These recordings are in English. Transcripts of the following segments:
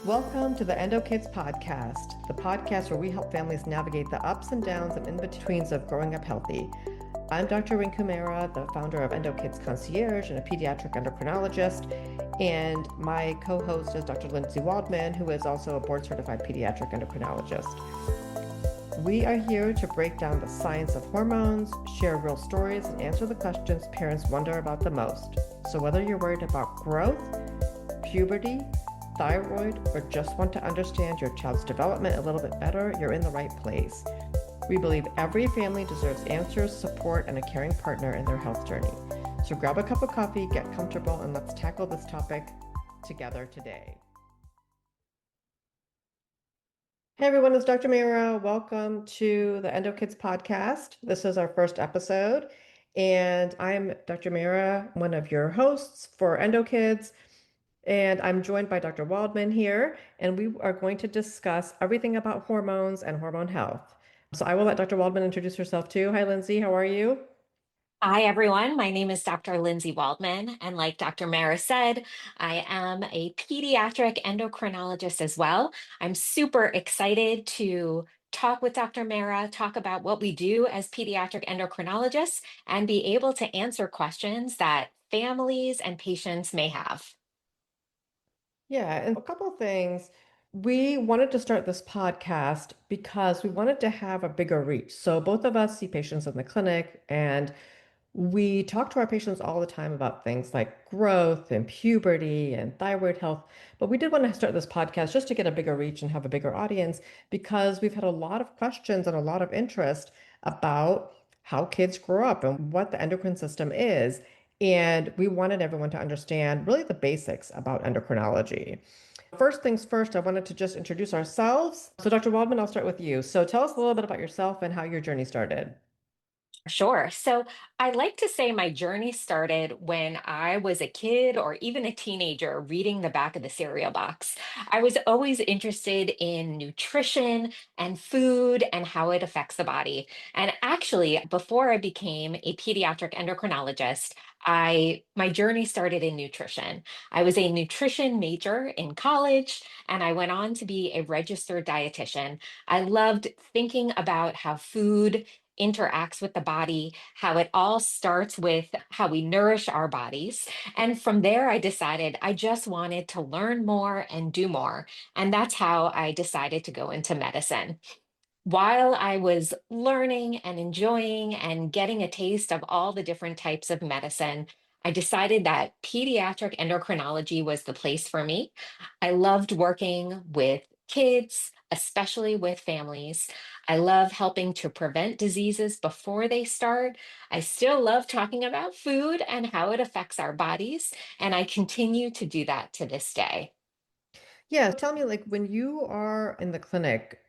Welcome to the Endo Kids Podcast, the podcast where we help families navigate the ups and downs and in-betweens of growing up healthy. I'm Dr. Mehra, the founder of Endo Kids Concierge and a pediatric endocrinologist, and my co-host is Dr. Lindsay Waldman, who is also a board-certified pediatric endocrinologist. We are here to break down the science of hormones, share real stories, and answer the questions parents wonder about the most. So whether you're worried about growth, puberty, thyroid, or just want to understand your child's development a little bit better, you're in the right place. We believe every family deserves answers, support, and a caring partner in their health journey. So grab a cup of coffee, get comfortable, and let's tackle this topic together today. Hey everyone, it's Dr. Mehra. Welcome to the Endo Kids Podcast. This is our first episode, and I'm Dr. Mehra, one of your hosts for Endo Kids. And I'm joined by Dr. Waldman here, and we are going to discuss everything about hormones and hormone health. So I will let Dr. Waldman introduce herself too. Hi, Lindsay. How are you? Hi, everyone. My name is Dr. Lindsay Waldman, and like Dr. Mara said, I am a pediatric endocrinologist as well. I'm super excited to talk with Dr. Mara, talk about what we do as pediatric endocrinologists, and be able to answer questions that families and patients may have. Yeah, and a couple of things. We wanted to start this podcast because we wanted to have a bigger reach. So both of us see patients in the clinic, and we talk to our patients all the time about things like growth and puberty and thyroid health. But we did want to start this podcast just to get a bigger reach and have a bigger audience because we've had a lot of questions and a lot of interest about how kids grow up and what the endocrine system is. And we wanted everyone to understand really the basics about endocrinology. First things first, I wanted to just introduce ourselves. So, Dr. Waldman, I'll start with you. So, tell us a little bit about yourself and how your journey started. Sure. So I like to say my journey started when I was a kid or even a teenager reading the back of the cereal box. I was always interested in nutrition and food and how it affects the body. And actually, before I became a pediatric endocrinologist, my journey started in nutrition. I was a nutrition major in college and I went on to be a registered dietitian. I loved thinking about how food interacts with the body, how it all starts with how we nourish our bodies. And from there, I decided I just wanted to learn more and do more. And that's how I decided to go into medicine. While I was learning and enjoying and getting a taste of all the different types of medicine, I decided that pediatric endocrinology was the place for me. I loved working with kids, especially with families. I love helping to prevent diseases before they start. I still love talking about food and how it affects our bodies, and I continue to do that to this day. Yeah, tell me, like, when you are in the clinic,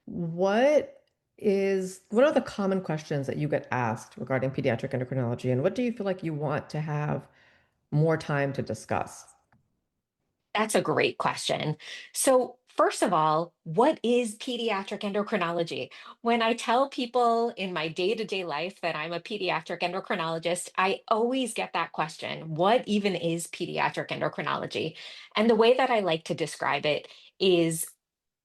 what are the common questions that you get asked regarding pediatric endocrinology, and what do you feel like you want to have more time to discuss? That's a great question. So, first of all, what is pediatric endocrinology? When I tell people in my day to day life that I'm a pediatric endocrinologist, I always get that question: what even is pediatric endocrinology? And the way that I like to describe it is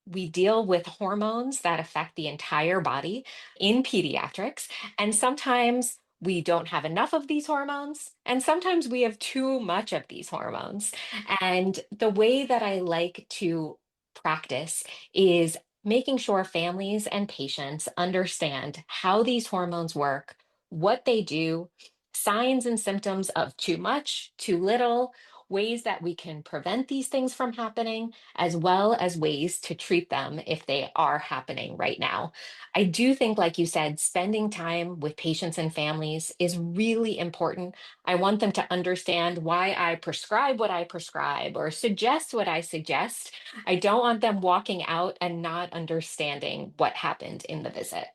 we deal with hormones that affect the entire body in pediatrics. And sometimes we don't have enough of these hormones, and sometimes we have too much of these hormones. And the way that I like to practice is making sure families and patients understand how these hormones work, what they do, signs and symptoms of too much, too little, ways that we can prevent these things from happening, as well as ways to treat them if they are happening right now. I do think, like you said, spending time with patients and families is really important. I want them to understand why I prescribe what I prescribe or suggest what I suggest. I don't want them walking out and not understanding what happened in the visit.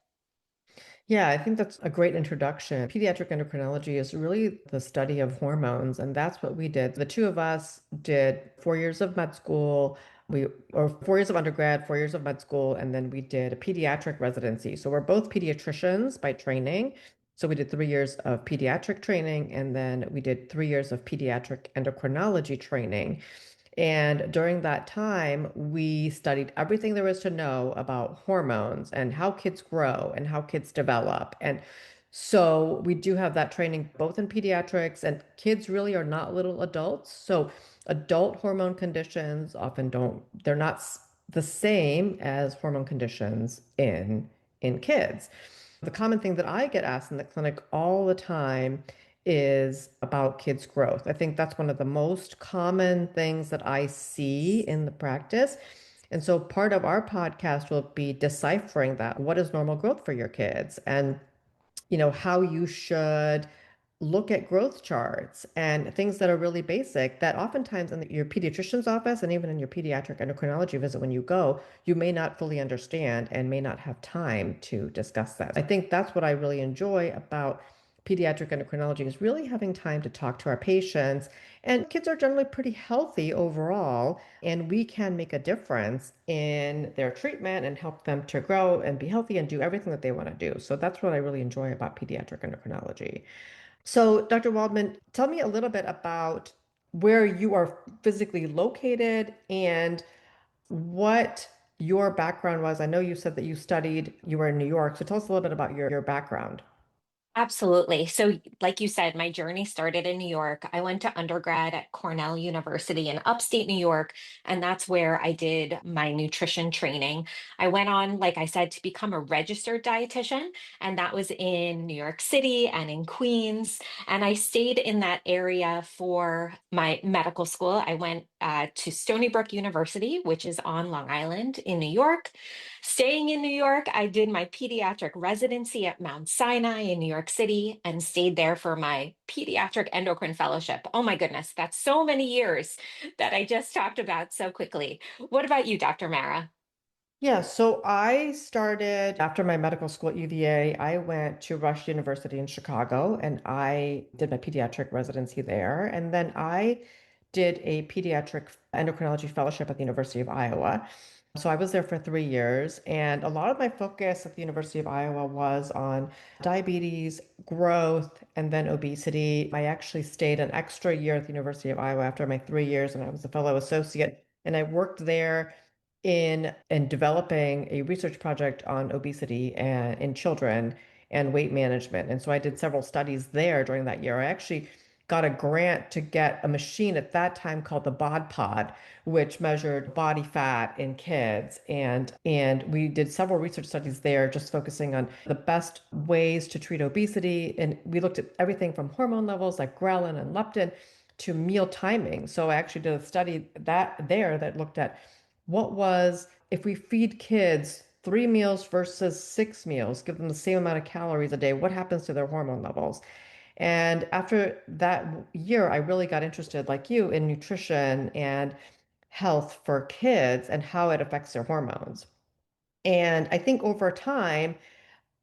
Yeah, I think that's a great introduction. Pediatric endocrinology is really the study of hormones, and that's what we did. The two of us did 4 years of med school, or 4 years of undergrad, 4 years of med school, and then we did a pediatric residency. So we're both pediatricians by training. So we did 3 years of pediatric training, and then we did 3 years of pediatric endocrinology training. And during that time, we studied everything there is to know about hormones and how kids grow and how kids develop. And so we do have that training both in pediatrics, and kids really are not little adults. So adult hormone conditions often they're not the same as hormone conditions in kids. The common thing that I get asked in the clinic all the time is about kids' growth. I think that's one of the most common things that I see in the practice. And so part of our podcast will be deciphering that. What is normal growth for your kids? And how you should look at growth charts and things that are really basic that oftentimes in your pediatrician's office and even in your pediatric endocrinology visit when you go, you may not fully understand and may not have time to discuss that. I think that's what I really enjoy about pediatric endocrinology is really having time to talk to our patients. And kids are generally pretty healthy overall, and we can make a difference in their treatment and help them to grow and be healthy and do everything that they want to do. So that's what I really enjoy about pediatric endocrinology. So, Dr. Waldman, tell me a little bit about where you are physically located and what your background was. I know you said that you were in New York. So tell us a little bit about your background. Absolutely. So, like you said, my journey started in New York. I went to undergrad at Cornell University in upstate New York, and that's where I did my nutrition training. I went on, like I said, to become a registered dietitian, and that was in New York City and in Queens. And I stayed in that area for my medical school. I went to Stony Brook University, which is on Long Island in New York. Staying in New York, I did my pediatric residency at Mount Sinai in New York City and stayed there for my pediatric endocrine fellowship. Oh my goodness, that's so many years that I just talked about so quickly. What about you, Dr. Mara? Yeah, so I started after my medical school at UVA. I went to Rush University in Chicago and I did my pediatric residency there. And then I did a pediatric endocrinology fellowship at the University of Iowa. So I was there for 3 years, and a lot of my focus at the University of Iowa was on diabetes, growth, and then obesity. I actually stayed an extra year at the University of Iowa after my 3 years, and I was a fellow associate. And I worked there in developing a research project on obesity and in children and weight management. And so I did several studies there during that year. I actually got a grant to get a machine at that time called the bod pod, which measured body fat in kids. And we did several research studies there just focusing on the best ways to treat obesity. And we looked at everything from hormone levels like ghrelin and leptin to meal timing. So I actually did a study that looked at what was if we feed kids 3 meals versus 6 meals, give them the same amount of calories a day, what happens to their hormone levels? And after that year, I really got interested, like you, in nutrition and health for kids and how it affects their hormones. And I think over time,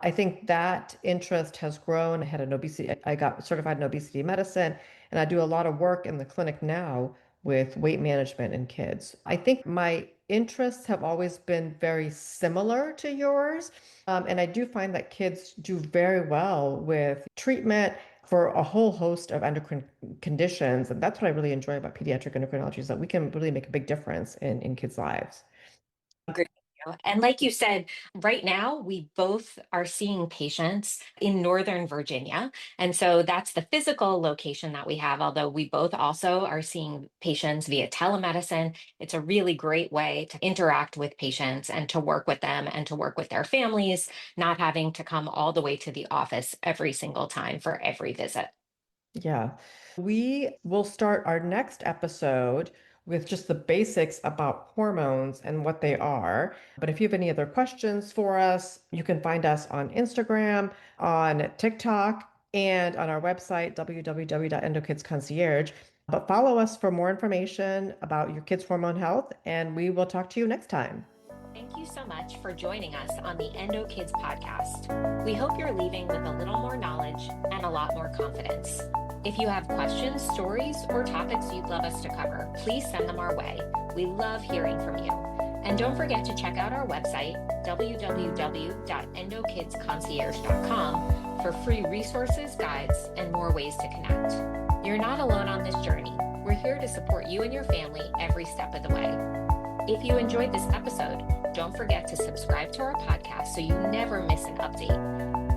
I think that interest has grown. I got certified in obesity medicine, and I do a lot of work in the clinic now with weight management in kids. I think my interests have always been very similar to yours. And I do find that kids do very well with treatment for a whole host of endocrine conditions. And that's what I really enjoy about pediatric endocrinology is that we can really make a big difference in kids' lives. Agree with you. And like you said, right now we both are seeing patients in Northern Virginia. And so that's the physical location that we have, although we both also are seeing patients via telemedicine. It's a really great way to interact with patients and to work with them and to work with their families, not having to come all the way to the office every single time for every visit. Yeah. We will start our next episode with just the basics about hormones and what they are. But if you have any other questions for us, you can find us on Instagram, on TikTok, and on our website, www.endokidsconcierge. But follow us for more information about your kids' hormone health, and we will talk to you next time. Thank you so much for joining us on the Endo Kids Podcast. We hope you're leaving with a little more knowledge and a lot more confidence. If you have questions, stories, or topics you'd love us to cover, please send them our way. We love hearing from you. And don't forget to check out our website, www.endokidsconcierge.com, for free resources, guides, and more ways to connect. You're not alone on this journey. we're here to support you and your family every step of the way. If you enjoyed this episode, don't forget to subscribe to our podcast so you never miss an update.